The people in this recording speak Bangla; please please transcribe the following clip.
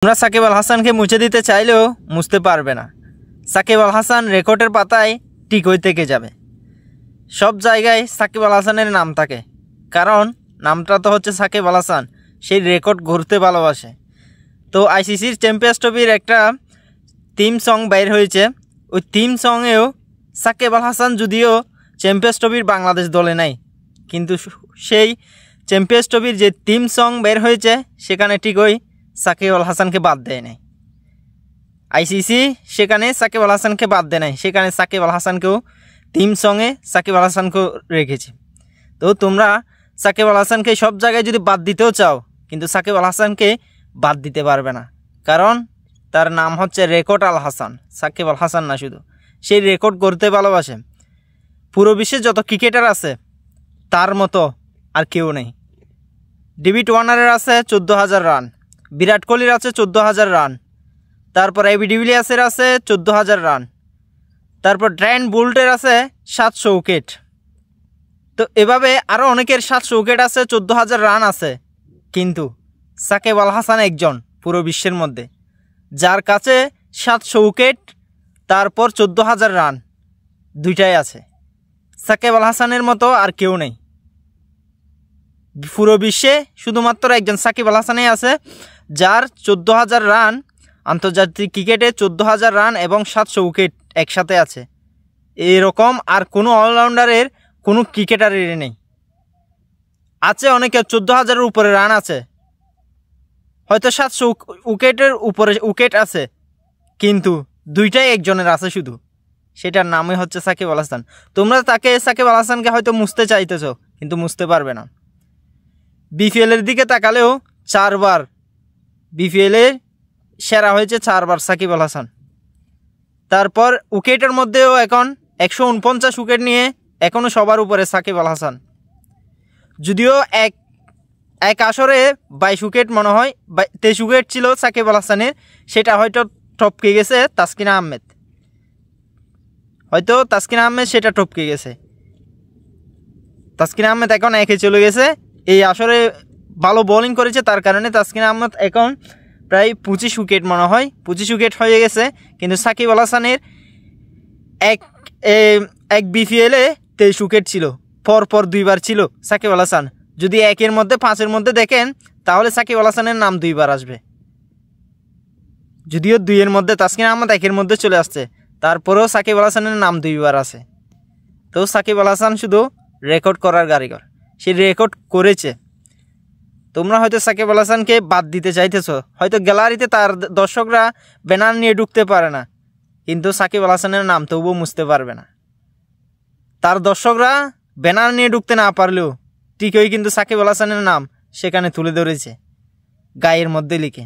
তোমরা সাকিব আল হাসানকে মুছে দিতে চাইলেও মুছতে পারবে না। সাকিব আল হাসান রেকর্ডের পাতায় টিকই থেকে যাবে। সব জায়গায় সাকিব আল হাসানের নাম থাকে, কারণ নামটা তো হচ্ছে সাকিব আল হাসান, সেই রেকর্ড গড়তে ভালোবাসে। তো আইসিসির চ্যাম্পিয়ন্স ট্রফির একটা থিম সং বের হয়েছে, ওই থিম সঙেও সাকিব আল হাসান যদিও চ্যাম্পিয়ন্স ট্রফির বাংলাদেশ দলে নাই, কিন্তু সেই চ্যাম্পিয়ন্স ট্রফির যে থিম সং বের হয়েছে সেখানে ঠিকই সাকিব আল হাসানকে বাদ দেয় নাই। আইসিসি সেখানে সাকিব আল হাসানকে বাদ দেয় নাই, সেখানে সাকিব আল হাসানকেও থিম সঙ্গে সাকিব আল হাসানকেও রেখেছে। তো তোমরা সাকিব আল হাসানকে সব জায়গায় যদি বাদ দিতেও চাও, কিন্তু সাকিব আল হাসানকে বাদ দিতে পারবে না, কারণ তার নাম হচ্ছে রেকর্ড আল হাসান, সাকিব আল হাসান না শুধু। সেই রেকর্ড করতে ভালোবাসে। পুরো বিশ্বে যত ক্রিকেটার আছে তার মতো আর কেউ নেই। ডেভিড ওয়ার্নারের আছে 14,000 রান, বিরাট কোহলির আছে 14,000 রান, তারপর এবি ডিভিলিয়ার্সের আছে 14,000 রান, তারপর ড্রেন বোল্টের আছে 700 উইকেট। তো এভাবে আরও অনেকের 700 উইকেট আছে, 14,000 রান আছে, কিন্তু সাকিব আল হাসান একজন পুরো বিশ্বের মধ্যে যার কাছে 700 উইকেট তারপর 14,000 রান, দুইটাই আছে। সাকিব আল হাসানের মতো আর কেউ নেই পুরো বিশ্বে, শুধুমাত্র একজন সাকিব আল হাসানই আছে যার 14,000 রান, আন্তর্জাতিক ক্রিকেটে 14,000 রান এবং 700 উইকেট একসাথে আছে। এরকম আর কোনো অলরাউন্ডারের কোনো ক্রিকেটারেরই নেই। আছে অনেকের 14,000-এর উপরে রান আছে, হয়তো 700 উইকেটের উপরে উইকেট আছে, কিন্তু দুইটাই একজনের আছে শুধু, সেটার নামই হচ্ছে সাকিব আল হাসান। তোমরা সাকিব আল হাসানকে হয়তো মুছতে চাইতেছ, কিন্তু মুছতে পারবে না। বিপিএলের দিকে তাকালেও 4বার বিপিএলে সেরা হয়েছে, 4বার সাকিব আল হাসান। তারপর উইকেটের মধ্যেও এখন 149 উইকেট নিয়ে এখনও সবার উপরে সাকিব আল হাসান। যদিও এক আসরে 22 উইকেট মনে হয় 23 উইকেট ছিল সাকিব আল হাসানের, সেটা হয়তো টপকে গেছে তাসকিন আহমেদ, সেটা টপকে গেছে। তাসকিন আহমেদ এখন 1-এ চলে গেছে। এই আসরে ভালো বোলিং করেছে, তার কারণে তাসকিন আহমেদ এখন প্রায় 25 উইকেট মনে হয় 25 উইকেট হয়ে গেছে। কিন্তু সাকিব আল হাসানের এক বিপিএলে 23 উইকেট ছিল, পরপর 2বার ছিল সাকিব আল হাসান। যদি 1-এর মধ্যে 5-এর মধ্যে দেখেন তাহলে সাকিব আল হাসানের নাম 2বার আসবে। যদিও 2-এর মধ্যে তাসকিন আহমেদ 1-এর মধ্যে চলে আসছে, তারপরেও সাকিব আল হাসানের নাম 2বার আছে। তো সাকিব আল হাসান শুধু রেকর্ড করার কারিগর, সে রেকর্ড করেছে। তোমরা হয়তো সাকিব আল হাসানকে বাদ দিতে চাইতেছো, হয়তো গ্যালারিতে তার দর্শকরা ব্যানার নিয়ে ঢুকতে পারে না, কিন্তু সাকিব আল হাসানের নাম তবুও মুছতে পারবে না। তার দর্শকরা ব্যানার নিয়ে ঢুকতে না পারলেও ঠিকই কিন্তু সাকিব আল হাসানের নাম সেখানে তুলে ধরেছে গায়ের মধ্যে লিখে।